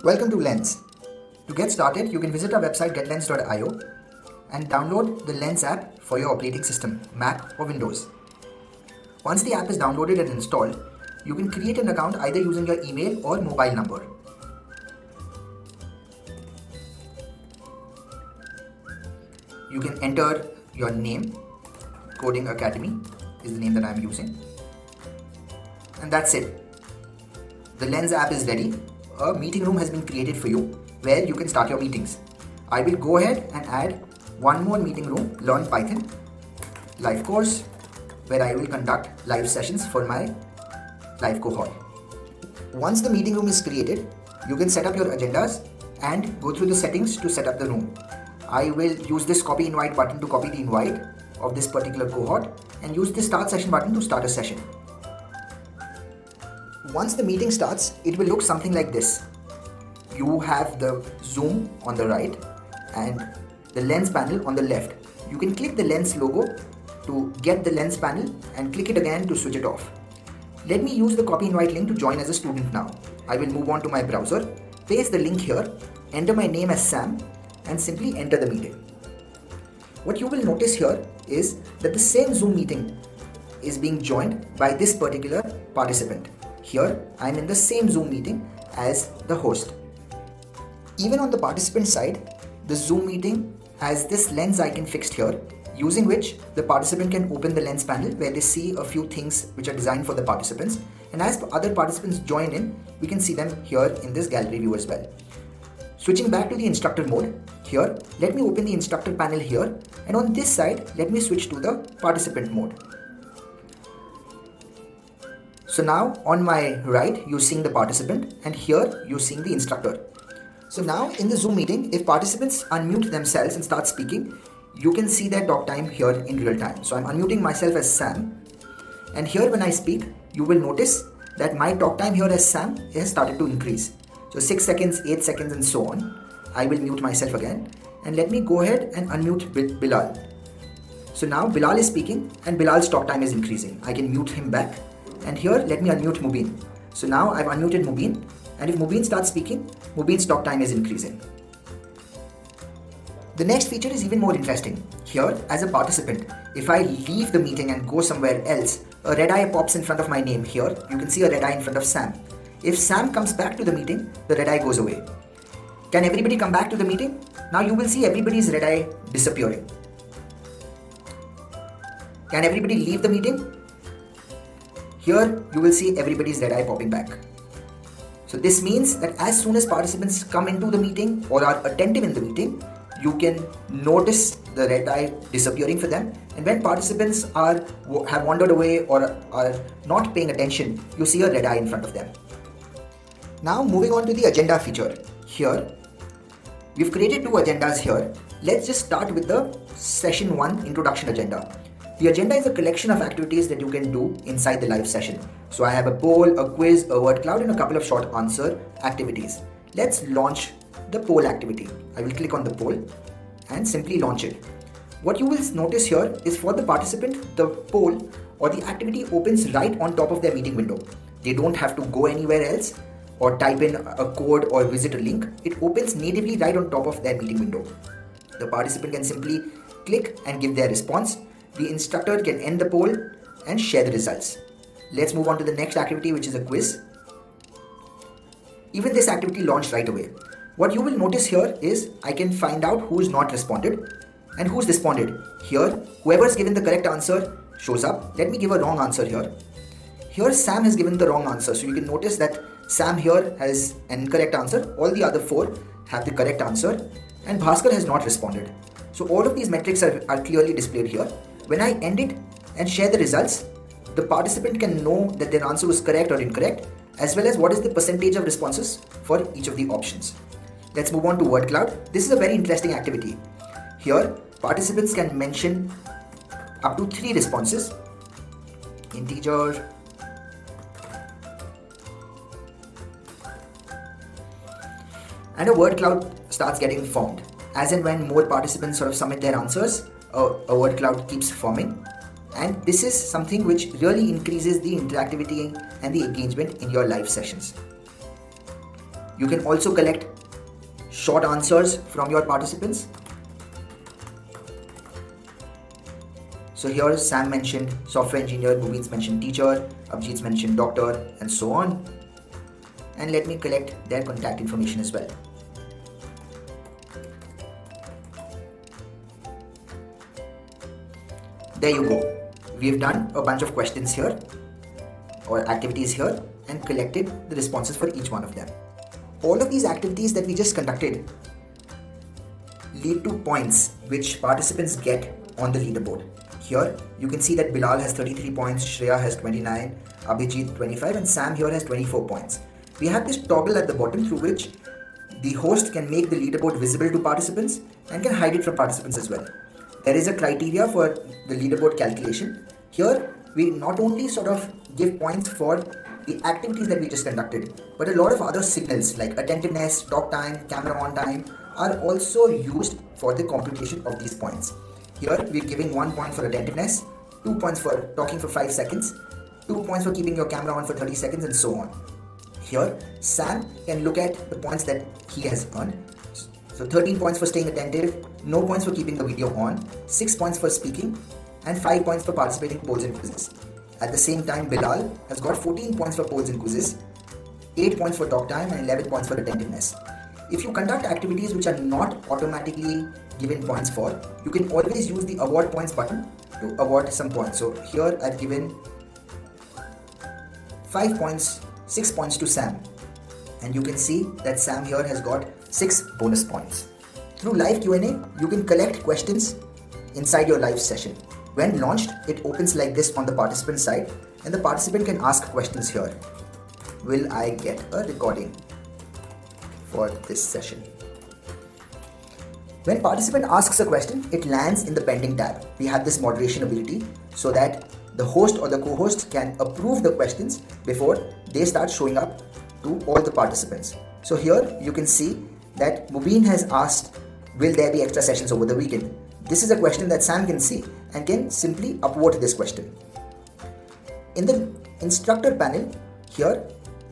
Welcome to Lens. To get started, you can visit our website getlens.io and download the Lens app for your operating system, Mac or Windows. Once the app is downloaded and installed, you can create an account either using your email or mobile number. You can enter your name, Coding Academy is the name that I am using, and that's it. The Lens app is ready. A meeting room has been created for you where you can start your meetings. I will go ahead and add one more meeting room, Learn Python live course, where I will conduct live sessions for my live cohort. Once the meeting room is created, you can set up your agendas and go through the settings to set up the room. I will use this copy invite button to copy the invite of this particular cohort and use the start session button to start a session. Once the meeting starts, it will look something like this. You have the Zoom on the right and the Lens panel on the left. You can click the Lens logo to get the Lens panel and click it again to switch it off. Let me use the copy invite link to join as a student now. I will move on to my browser, paste the link here, enter my name as Sam and simply enter the meeting. What you will notice here is that the same Zoom meeting is being joined by this particular participant. Here, I am in the same Zoom meeting as the host. Even on the participant side, the Zoom meeting has this lens icon fixed here, using which the participant can open the Lens panel where they see a few things which are designed for the participants. And as other participants join in, we can see them here in this gallery view as well. Switching back to the instructor mode, here, let me open the instructor panel here, and on this side, let me switch to the participant mode. So now on my right, you're seeing the participant and here you're seeing the instructor. So now in the Zoom meeting, if participants unmute themselves and start speaking, you can see their talk time here in real time. So I'm unmuting myself as Sam. And here when I speak, you will notice that my talk time here as Sam has started to increase. So 6 seconds, 8 seconds and so on. I will mute myself again. And let me go ahead and unmute Bilal. So now Bilal is speaking and Bilal's talk time is increasing. I can mute him back. And here, let me unmute Mubin. So now I've unmuted Mubin, and if Mubin starts speaking, Mubin's talk time is increasing. The next feature is even more interesting. Here, as a participant, if I leave the meeting and go somewhere else, a red eye pops in front of my name. Here, you can see a red eye in front of Sam. If Sam comes back to the meeting, the red eye goes away. Can everybody come back to the meeting? Now you will see everybody's red eye disappearing. Can everybody leave the meeting? Here, you will see everybody's red eye popping back. So this means that as soon as participants come into the meeting or are attentive in the meeting, you can notice the red eye disappearing for them. And when participants have wandered away or are not paying attention, you see a red eye in front of them. Now moving on to the agenda feature. Here, we've created 2 agendas here. Let's just start with the session 1 introduction agenda. The agenda is a collection of activities that you can do inside the live session. So I have a poll, a quiz, a word cloud and a couple of short answer activities. Let's launch the poll activity. I will click on the poll and simply launch it. What you will notice here is for the participant, the poll or the activity opens right on top of their meeting window. They don't have to go anywhere else or type in a code or visit a link. It opens natively right on top of their meeting window. The participant can simply click and give their response. The instructor can end the poll and share the results. Let's move on to the next activity, which is a quiz. Even this activity launched right away. What you will notice here is I can find out who's not responded and who's responded. Here, whoever's given the correct answer shows up. Let me give a wrong answer here. Here, Sam has given the wrong answer. So you can notice that Sam here has an incorrect answer. All the other 4 have the correct answer and Bhaskar has not responded. So all of these metrics are clearly displayed here. When I end it and share the results, the participant can know that their answer was correct or incorrect, as well as what is the percentage of responses for each of the options. Let's move on to word cloud. This is a very interesting activity. Here, participants can mention up to 3 responses. Integer, and a word cloud starts getting formed. As and when more participants sort of submit their answers, a word cloud keeps forming. And this is something which really increases the interactivity and the engagement in your live sessions. You can also collect short answers from your participants. So here Sam mentioned software engineer, Mubin's mentioned teacher, Abhijit's mentioned doctor, and so on. And let me collect their contact information as well. There you go. We've done a bunch of questions here or activities here and collected the responses for each one of them. All of these activities that we just conducted lead to points which participants get on the leaderboard. Here you can see that Bilal has 33 points, Shreya has 29, Abhijit 25, and Sam here has 24 points. We have this toggle at the bottom through which the host can make the leaderboard visible to participants and can hide it from participants as well. There is a criteria for the leaderboard calculation. Here we not only sort of give points for the activities that we just conducted, but a lot of other signals like attentiveness, talk time, camera on time are also used for the computation of these points. Here we're giving 1 point for attentiveness, 2 points for talking for 5 seconds, 2 points for keeping your camera on for 30 seconds, and so on. Here Sam can look at the points that he has earned. So 13 points for staying attentive, no points for keeping the video on, 6 points for speaking, and 5 points for participating in polls and quizzes. At the same time, Bilal has got 14 points for polls and quizzes, 8 points for talk time, and 11 points for attentiveness. If you conduct activities which are not automatically given points for, you can always use the award points button to award some points. So here I've given 5 points, 6 points to Sam. And you can see that Sam here has got 6 bonus points. Through live Q&A, you can collect questions inside your live session. When launched, it opens like this on the participant side and the participant can ask questions here. Will I get a recording for this session? When participant asks a question, it lands in the pending tab. We have this moderation ability so that the host or the co-host can approve the questions before they start showing up to all the participants. So here you can see that Mubin has asked, will there be extra sessions over the weekend? This is a question that Sam can see and can simply upvote this question. In the instructor panel, here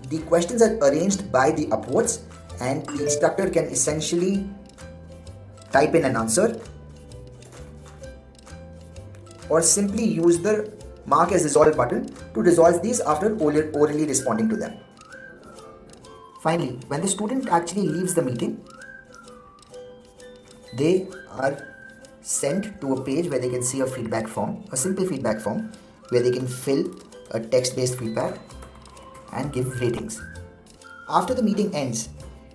the questions are arranged by the upvotes and the instructor can essentially type in an answer or simply use the mark as resolved button to resolve these after orally responding to them. Finally, when the student actually leaves the meeting, they are sent to a page where they can see a feedback form, a simple feedback form, where they can fill a text-based feedback and give ratings. After the meeting ends,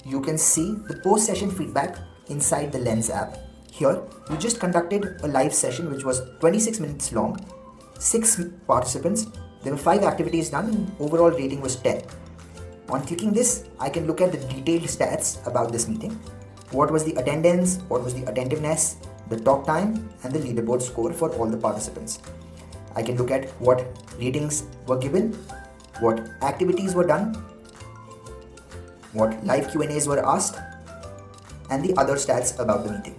you can see the post-session feedback inside the Lens app. Here, you just conducted a live session which was 26 minutes long, 6 participants, there were 5 activities done and overall rating was 10. On clicking this, I can look at the detailed stats about this meeting. What was the attendance, what was the attentiveness, the talk time, and the leaderboard score for all the participants. I can look at what ratings were given, what activities were done, what live Q&As were asked, and the other stats about the meeting.